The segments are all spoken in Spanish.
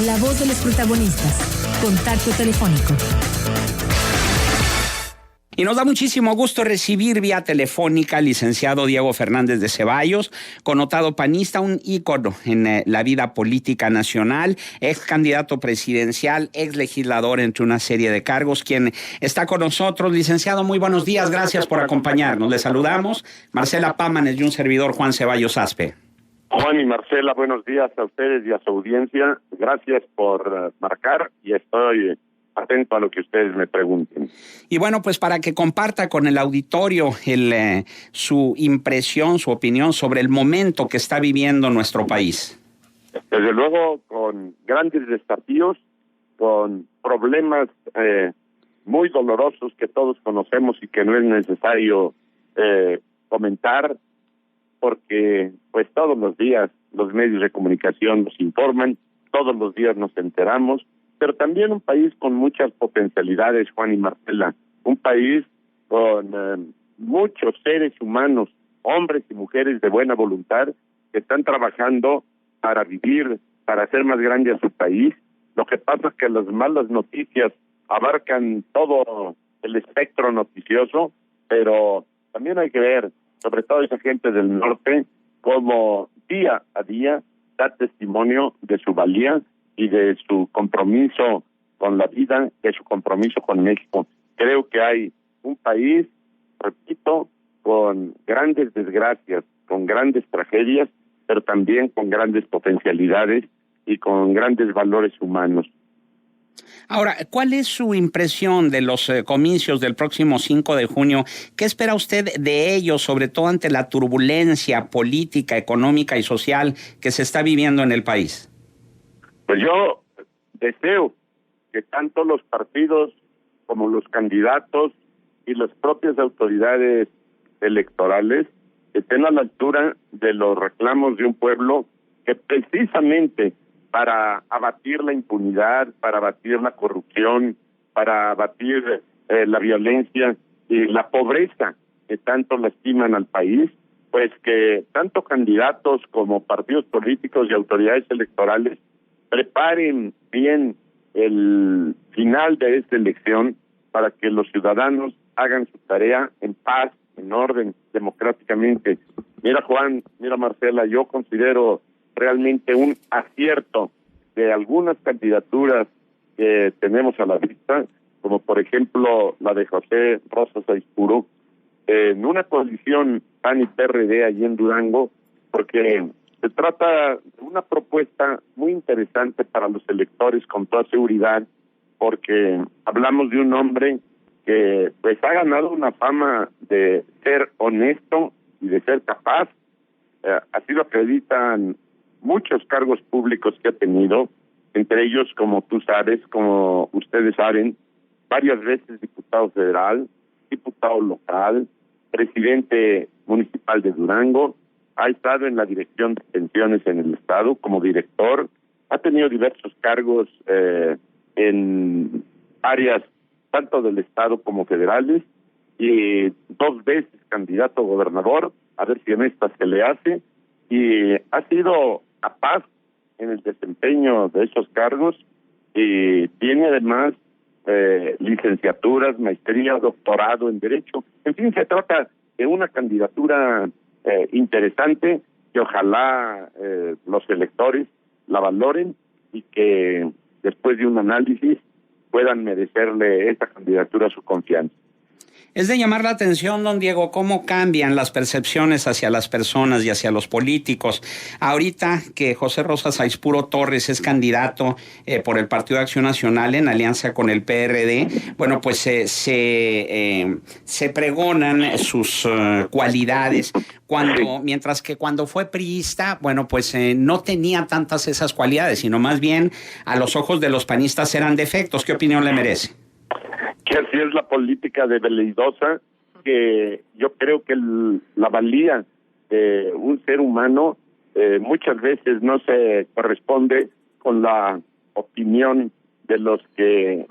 La voz de los protagonistas. Contacto telefónico. Y nos da muchísimo gusto recibir vía telefónica al licenciado Diego Fernández de Ceballos, connotado panista, un ícono en la vida política nacional, ex candidato presidencial, ex legislador entre una serie de cargos, quien está con nosotros. Licenciado, muy buenos días, gracias por acompañarnos. Le saludamos Marcela Pámanes y un servidor, Juan Ceballos Aspe. Juan y Marcela, buenos días a ustedes y a su audiencia. Gracias por marcar y estoy atento a lo que ustedes me pregunten. Y bueno, pues para que comparta con el auditorio su impresión, su opinión sobre el momento que está viviendo nuestro país. Desde luego, con grandes desafíos, con problemas muy dolorosos que todos conocemos y que no es necesario comentar, porque pues todos los días los medios de comunicación nos informan, todos los días nos enteramos, pero también un país con muchas potencialidades, Juan y Marcela, un país con muchos seres humanos, hombres y mujeres de buena voluntad, que están trabajando para vivir, para hacer más grande a su país. Lo que pasa es que las malas noticias abarcan todo el espectro noticioso, pero también hay que ver, sobre todo esa gente del norte, como día a día da testimonio de su valía y de su compromiso con la vida, de su compromiso con México. Creo que hay un país, repito, con grandes desgracias, con grandes tragedias, pero también con grandes potencialidades y con grandes valores humanos. Ahora, ¿cuál es su impresión de los comicios del próximo 5 de junio? ¿Qué espera usted de ellos, sobre todo ante la turbulencia política, económica y social que se está viviendo en el país? Pues yo deseo que tanto los partidos como los candidatos y las propias autoridades electorales estén a la altura de los reclamos de un pueblo que precisamente para abatir la impunidad, para abatir la corrupción, para abatir la violencia y la pobreza que tanto lastiman al país, pues que tanto candidatos como partidos políticos y autoridades electorales preparen bien el final de esta elección para que los ciudadanos hagan su tarea en paz, en orden, democráticamente. Mira, Juan, mira, Marcela, yo considero realmente un acierto de algunas candidaturas que tenemos a la vista, como por ejemplo la de José Rosas Aispuro, en una coalición PAN y PRD allí en Durango, porque se trata de una propuesta muy interesante para los electores con toda seguridad, porque hablamos de un hombre que pues ha ganado una fama de ser honesto y de ser capaz. Así lo acreditan muchos cargos públicos que ha tenido, entre ellos, como tú sabes, como ustedes saben, varias veces diputado federal, diputado local, presidente municipal de Durango, ha estado en la dirección de pensiones en el estado como director, ha tenido diversos cargos en áreas tanto del estado como federales, y 2 veces candidato a gobernador, a ver si en esta se le hace, y ha sido capaz en el desempeño de esos cargos, y tiene además licenciaturas, maestría, doctorado en Derecho. En fin, se trata de una candidatura interesante que ojalá los electores la valoren y que después de un análisis puedan merecerle esta candidatura su confianza. Es de llamar la atención, don Diego, cómo cambian las percepciones hacia las personas y hacia los políticos. Ahorita que José Rosas Aispuro Torres es candidato por el Partido de Acción Nacional en alianza con el PRD, bueno, pues se pregonan sus cualidades, mientras que cuando fue priista, bueno, pues no tenía tantas esas cualidades, sino más bien a los ojos de los panistas eran defectos. ¿Qué opinión le merece? Que así es la política de veleidosa, que yo creo que la valía de un ser humano muchas veces no se corresponde con la opinión de los que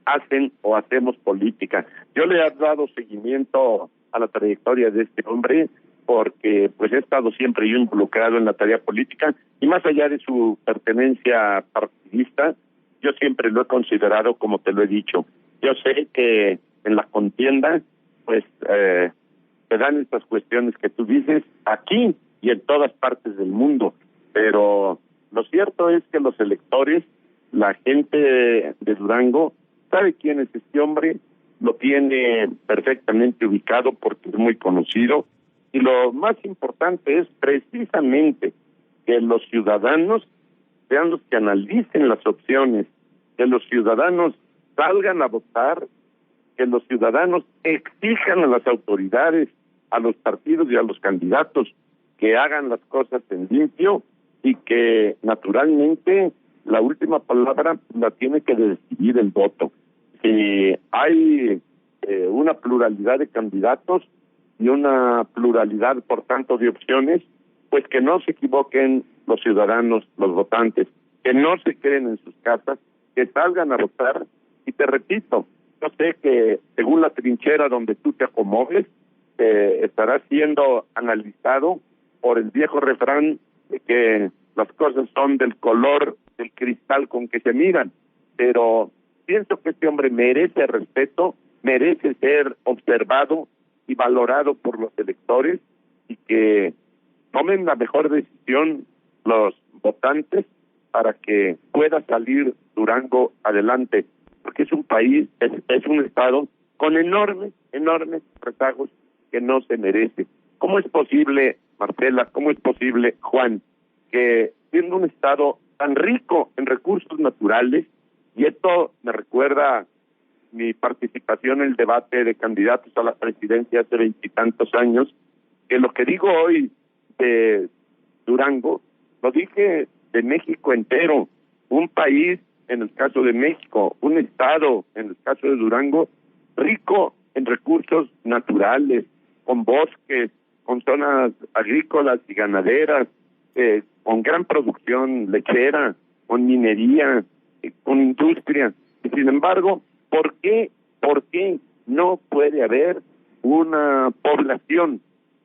hacen o hacemos política. Yo le he dado seguimiento a la trayectoria de este hombre porque pues he estado siempre yo involucrado en la tarea política y más allá de su pertenencia partidista, yo siempre lo he considerado como te lo he dicho. Yo sé que en la contienda pues se dan estas cuestiones que tú dices aquí y en todas partes del mundo, pero lo cierto es que los electores, la gente de Durango, sabe quién es este hombre, lo tiene perfectamente ubicado porque es muy conocido, y lo más importante es precisamente que los ciudadanos sean los que analicen las opciones, que los ciudadanos salgan a votar, que los ciudadanos exijan a las autoridades, a los partidos y a los candidatos que hagan las cosas en limpio y que naturalmente la última palabra la tiene que decidir el voto. Si hay una pluralidad de candidatos y una pluralidad, por tanto, de opciones, pues que no se equivoquen los ciudadanos, los votantes, que no se queden en sus casas, que salgan a votar. Y te repito, yo sé que según la trinchera donde tú te acomodes, estará siendo analizado por el viejo refrán de que las cosas son del color del cristal con que se miran, pero pienso que este hombre merece respeto, merece ser observado y valorado por los electores y que tomen la mejor decisión los votantes para que pueda salir Durango adelante, porque es un país, es un estado con enormes rezagos que no se merece. ¿Cómo es posible, Marcela, cómo es posible, Juan, que siendo un estado tan rico en recursos naturales, y esto me recuerda mi participación en el debate de candidatos a la presidencia hace 20 y tantos años, que lo que digo hoy de Durango, lo dije de México entero, un país, en el caso de México, un estado, en el caso de Durango, rico en recursos naturales, con bosques, con zonas agrícolas y ganaderas, con gran producción lechera, con minería, con industria. Y sin embargo, ¿por qué no puede haber una población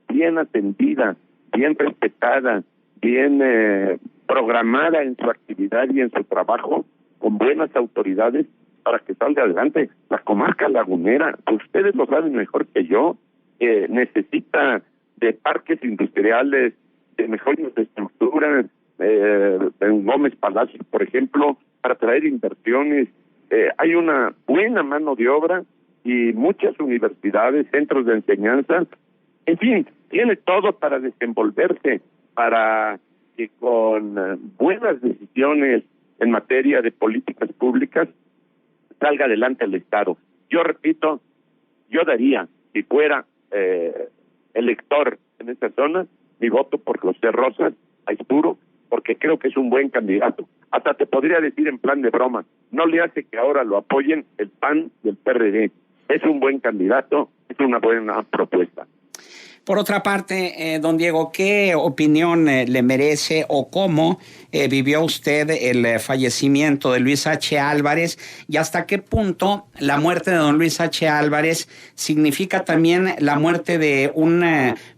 bien atendida, bien respetada, bien programada en su actividad y en su trabajo, con buenas autoridades para que salga adelante? La comarca lagunera, ustedes lo saben mejor que yo, necesita de parques industriales, de mejores estructuras, en Gómez Palacio, por ejemplo, para traer inversiones. Hay una buena mano de obra y muchas universidades, centros de enseñanza, en fin, tiene todo para desenvolverse, para que con buenas decisiones en materia de políticas públicas salga adelante el Estado. Yo repito, yo daría, si fuera elector en esta zona, mi voto por José Rosas Aispuro, porque creo que es un buen candidato. Hasta te podría decir en plan de broma, no le hace que ahora lo apoyen el PAN y el PRD. Es un buen candidato, es una buena propuesta. Por otra parte, don Diego, ¿qué opinión le merece o cómo vivió usted el fallecimiento de Luis H. Álvarez y hasta qué punto la muerte de don Luis H. Álvarez significa también la muerte de un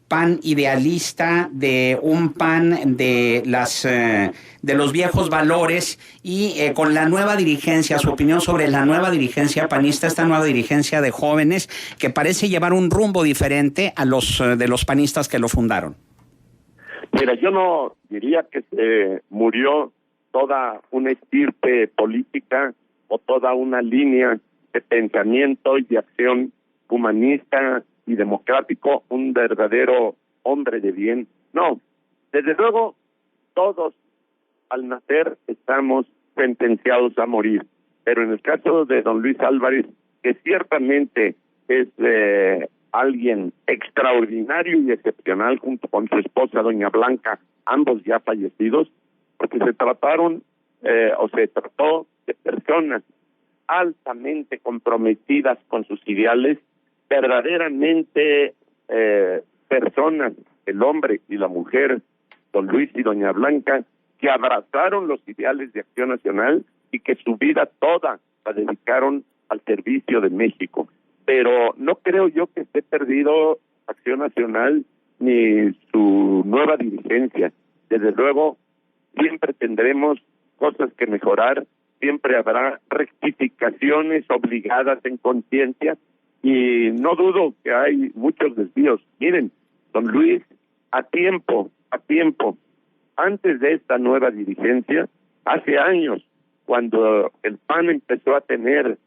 PAN idealista, de un PAN de los viejos valores y con la nueva dirigencia, su opinión sobre la nueva dirigencia panista, esta nueva dirigencia de jóvenes que parece llevar un rumbo diferente a los de los panistas que lo fundaron? Mira, yo no diría que se murió toda una estirpe política o toda una línea de pensamiento y de acción humanista y democrático, un verdadero hombre de bien. No, desde luego todos al nacer estamos sentenciados a morir, pero en el caso de don Luis Álvarez, que ciertamente es alguien extraordinario y excepcional junto con su esposa doña Blanca, ambos ya fallecidos, porque se trataron o se trató de personas altamente comprometidas con sus ideales, verdaderamente personas, el hombre y la mujer, don Luis y doña Blanca, que abrazaron los ideales de Acción Nacional y que su vida toda la dedicaron al servicio de México. Pero no creo yo que esté perdido Acción Nacional ni su nueva dirigencia. Desde luego, siempre tendremos cosas que mejorar, siempre habrá rectificaciones obligadas en conciencia, y no dudo que hay muchos desvíos. Miren, don Luis, a tiempo, antes de esta nueva dirigencia, hace años, cuando el PAN empezó a tener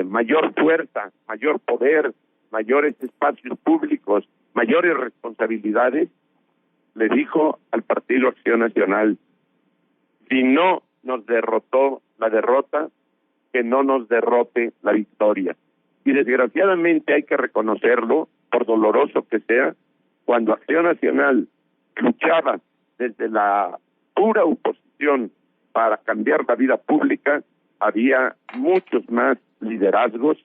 mayor fuerza, mayor poder, mayores espacios públicos, mayores responsabilidades, le dijo al Partido Acción Nacional: si no nos derrotó la derrota, que no nos derrote la victoria. Y desgraciadamente hay que reconocerlo, por doloroso que sea, cuando Acción Nacional luchaba desde la pura oposición para cambiar la vida pública, había muchos más liderazgos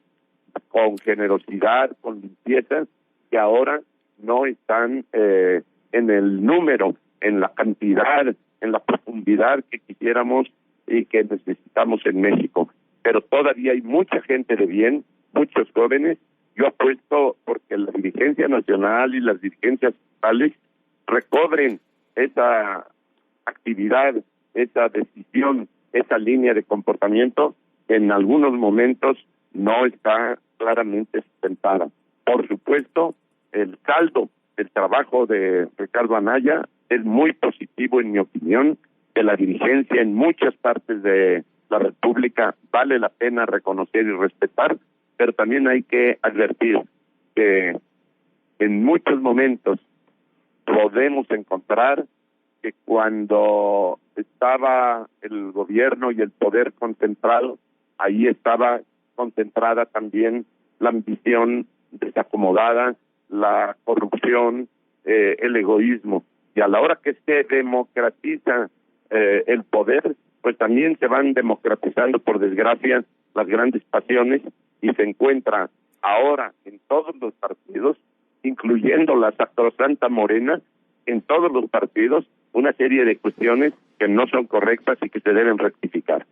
con generosidad, con limpieza, que ahora no están en el número, en la cantidad, en la profundidad que quisiéramos y que necesitamos en México. Pero todavía hay mucha gente de bien, muchos jóvenes. Yo apuesto porque la dirigencia nacional y las dirigencias estatales recobren esa actividad, esa decisión, esa línea de comportamiento que en algunos momentos no está claramente sustentada. Por supuesto, el saldo del trabajo de Ricardo Anaya es muy positivo, en mi opinión, de la dirigencia en muchas partes de la República vale la pena reconocer y respetar, pero también hay que advertir que en muchos momentos podemos encontrar que cuando estaba el gobierno y el poder concentrado, ahí estaba concentrada también la ambición desacomodada, la corrupción, el egoísmo. Y a la hora que se democratiza el poder, pues también se van democratizando, por desgracia, las grandes pasiones, y se encuentra ahora en todos los partidos, incluyendo la sacrosanta Morena, en todos los partidos, una serie de cuestiones que no son correctas y que se deben rectificar.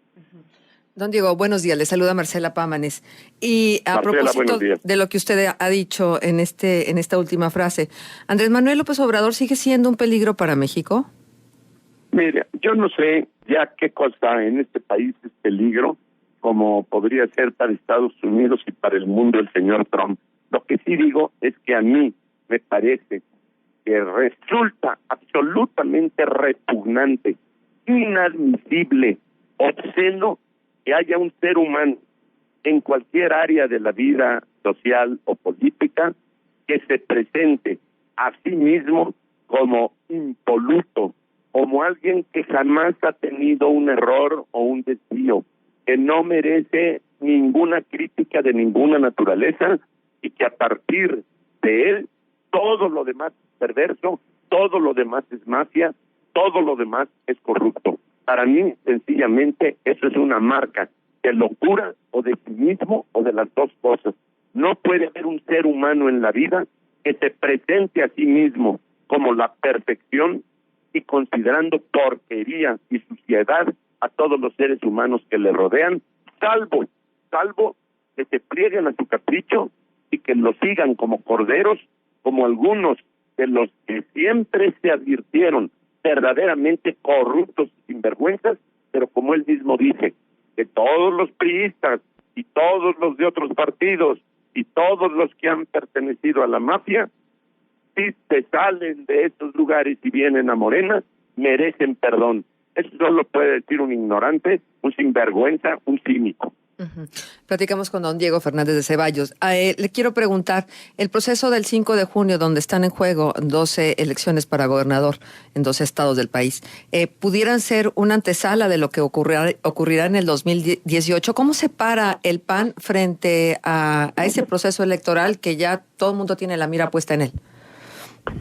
Don Diego, buenos días. Le saluda Marcela Pámanes. Y a Marcela, propósito de lo que usted ha dicho en esta última frase, ¿Andrés Manuel López Obrador sigue siendo un peligro para México? Mire, yo no sé ya qué cosa en este país es peligro, como podría ser para Estados Unidos y para el mundo el señor Trump. Lo que sí digo es que a mí me parece que resulta absolutamente repugnante, inadmisible, obsceno, que haya un ser humano en cualquier área de la vida social o política que se presente a sí mismo como impoluto, como alguien que jamás ha tenido un error o un desvío, que no merece ninguna crítica de ninguna naturaleza, y que a partir de él todo lo demás es perverso, todo lo demás es mafia, todo lo demás es corrupto. Para mí, sencillamente, eso es una marca de locura o de cinismo o de las dos cosas. No puede haber un ser humano en la vida que se presente a sí mismo como la perfección y considerando porquería y suciedad a todos los seres humanos que le rodean, salvo que se plieguen a su capricho y que lo sigan como corderos, como algunos de los que siempre se advirtieron verdaderamente corruptos y sinvergüenzas, pero como él mismo dice, que todos los priistas y todos los de otros partidos y todos los que han pertenecido a la mafia, si se salen de estos lugares y vienen a Morena, merecen perdón. Eso solo puede decir un ignorante, un sinvergüenza, un cínico. Uh-huh. Platicamos con don Diego Fernández de Ceballos. Le quiero preguntar, el proceso del 5 de junio, donde están en juego 12 elecciones para gobernador en 12 estados del país, ¿pudieran ser una antesala de lo que ocurrirá en el 2018? ¿Cómo se para el PAN frente a ese proceso electoral que ya todo el mundo tiene la mira puesta en él?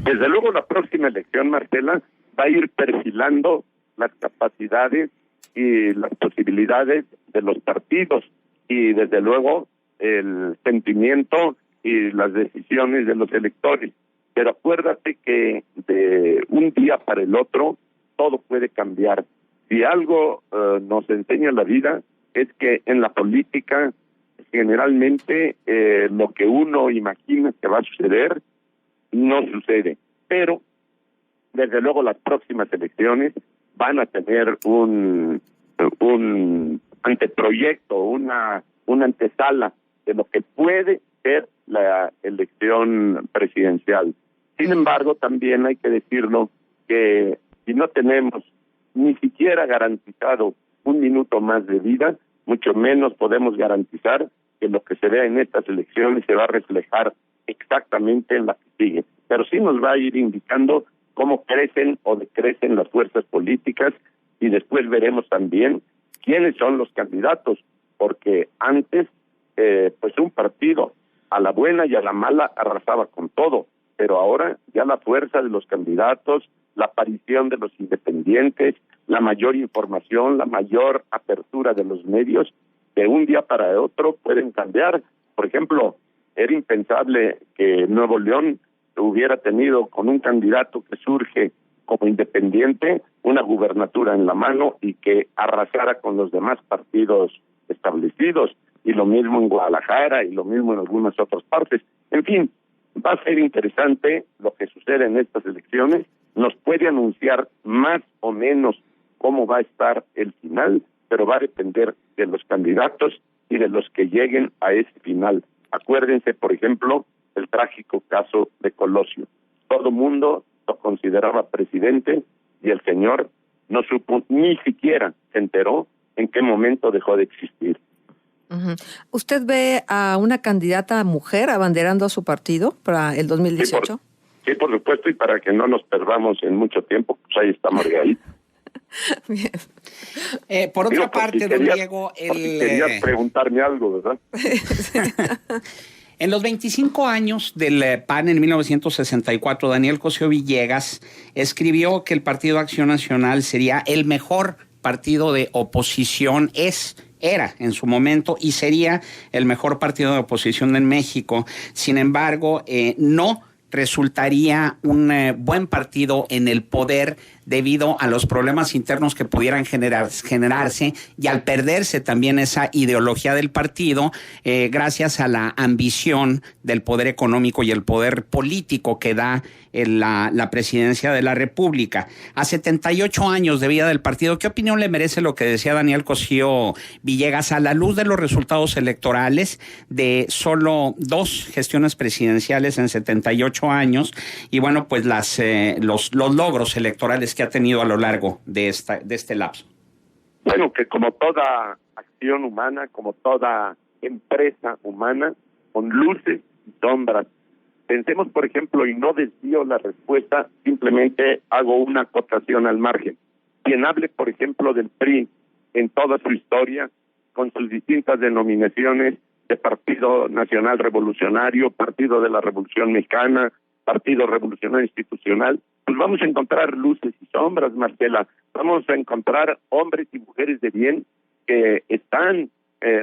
Desde luego la próxima elección, Marcela, va a ir perfilando las capacidades y las posibilidades de los partidos y desde luego el sentimiento y las decisiones de los electores. Pero acuérdate que de un día para el otro todo puede cambiar. Si algo nos enseña la vida es que en la política generalmente lo que uno imagina que va a suceder no sucede. pero desde luego las próximas elecciones van a tener un anteproyecto, una antesala de lo que puede ser la elección presidencial. Sin embargo, también hay que decirlo que si no tenemos ni siquiera garantizado un minuto más de vida, mucho menos podemos garantizar que lo que se vea en estas elecciones se va a reflejar exactamente en la que sigue. Pero sí nos va a ir indicando cómo crecen o decrecen las fuerzas políticas, y después veremos también quiénes son los candidatos, porque antes pues un partido a la buena y a la mala arrasaba con todo, pero ahora ya la fuerza de los candidatos, la aparición de los independientes, la mayor información, la mayor apertura de los medios, de un día para otro pueden cambiar. Por ejemplo, era impensable que Nuevo León hubiera tenido con un candidato que surge como independiente una gubernatura en la mano y que arrasara con los demás partidos establecidos, y lo mismo en Guadalajara y lo mismo en algunas otras partes. En fin, va a ser interesante lo que sucede en estas elecciones. Nos puede anunciar más o menos cómo va a estar el final, pero va a depender de los candidatos y de los que lleguen a ese final. Acuérdense, por ejemplo, el trágico caso de Colosio. Todo mundo lo consideraba presidente y el señor no supo, ni siquiera se enteró en qué momento dejó de existir. Uh-huh. ¿Usted ve a una candidata mujer abanderando a su partido para el 2018? Sí, por supuesto, y para que no nos perdamos en mucho tiempo, pues ahí está Margarita. Bien. Por otra parte, don Diego... querías preguntarme algo, ¿verdad? En los 25 años del PAN en 1964, Daniel Cosío Villegas escribió que el Partido Acción Nacional sería el mejor partido de oposición, era en su momento y sería el mejor partido de oposición en México. Sin embargo, no resultaría un buen partido en el poder debido a los problemas internos que pudieran generarse y al perderse también esa ideología del partido, gracias a la ambición del poder económico y el poder político que da la presidencia de la República. A 78 años de vida del partido, ¿qué opinión le merece lo que decía Daniel Cosío Villegas a la luz de los resultados electorales de solo 2 gestiones presidenciales en 78 años y bueno, pues los logros electorales que ha tenido a lo largo de este lapso? Bueno, que como toda acción humana, como toda empresa humana, con luces y sombras. Pensemos, por ejemplo, y no desvío la respuesta, simplemente hago una acotación al margen. Quien hable, por ejemplo, del PRI en toda su historia, con sus distintas denominaciones de Partido Nacional Revolucionario, Partido de la Revolución Mexicana, Partido Revolucionario Institucional, pues vamos a encontrar luces y sombras, Marcela. Vamos a encontrar hombres y mujeres de bien que están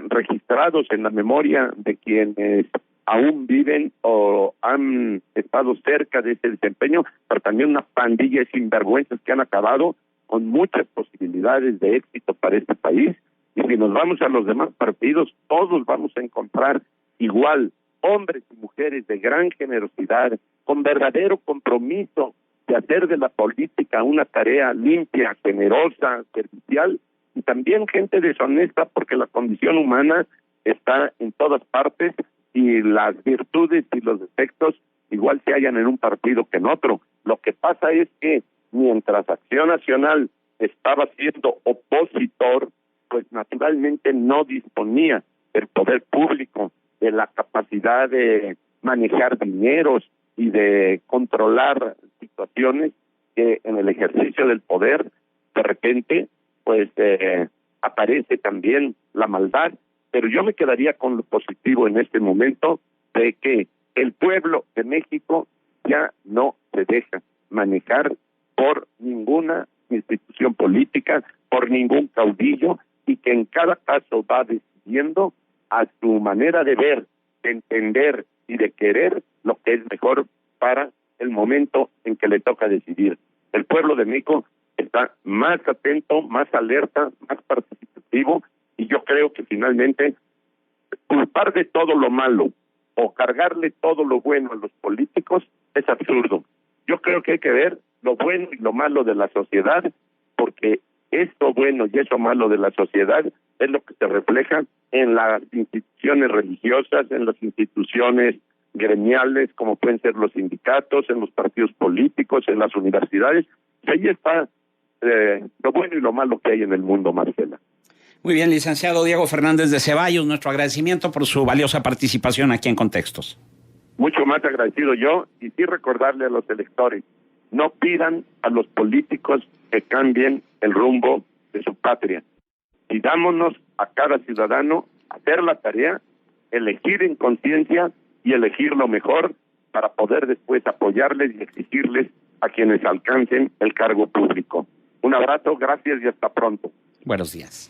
registrados en la memoria de quienes aún viven o han estado cerca de ese desempeño, pero también una pandilla de sinvergüenzas que han acabado con muchas posibilidades de éxito para este país. Y si nos vamos a los demás partidos, todos vamos a encontrar igual hombres y mujeres de gran generosidad, con verdadero compromiso de hacer de la política una tarea limpia, generosa, servicial, y también gente deshonesta, porque la condición humana está en todas partes y las virtudes y los defectos igual se hallan en un partido que en otro. Lo que pasa es que mientras Acción Nacional estaba siendo opositor, pues naturalmente no disponía del poder público, de la capacidad de manejar dineros y de controlar situaciones que en el ejercicio del poder de repente pues aparece también la maldad. Pero yo me quedaría con lo positivo en este momento de que el pueblo de México ya no se deja manejar por ninguna institución política, por ningún caudillo, y que en cada caso va decidiendo a su manera de ver, de entender y de querer lo que es mejor para el momento en que le toca decidir. El pueblo de México está más atento, más alerta, más participativo, y yo creo que finalmente culpar de todo lo malo o cargarle todo lo bueno a los políticos es absurdo. Yo creo que hay que ver lo bueno y lo malo de la sociedad, porque esto bueno y eso malo de la sociedad es lo que se refleja en las instituciones religiosas, en las instituciones gremiales, como pueden ser los sindicatos, en los partidos políticos, en las universidades. Ahí está lo bueno y lo malo que hay en el mundo, Marcela. Muy bien, licenciado Diego Fernández de Ceballos, nuestro agradecimiento por su valiosa participación aquí en Contextos. Mucho más agradecido yo, y sí recordarle a los electores, no pidan a los políticos que cambien el rumbo de su patria. Pidámonos a cada ciudadano hacer la tarea, elegir en conciencia y elegir lo mejor para poder después apoyarles y exigirles a quienes alcancen el cargo público. Un abrazo, gracias y hasta pronto. Buenos días.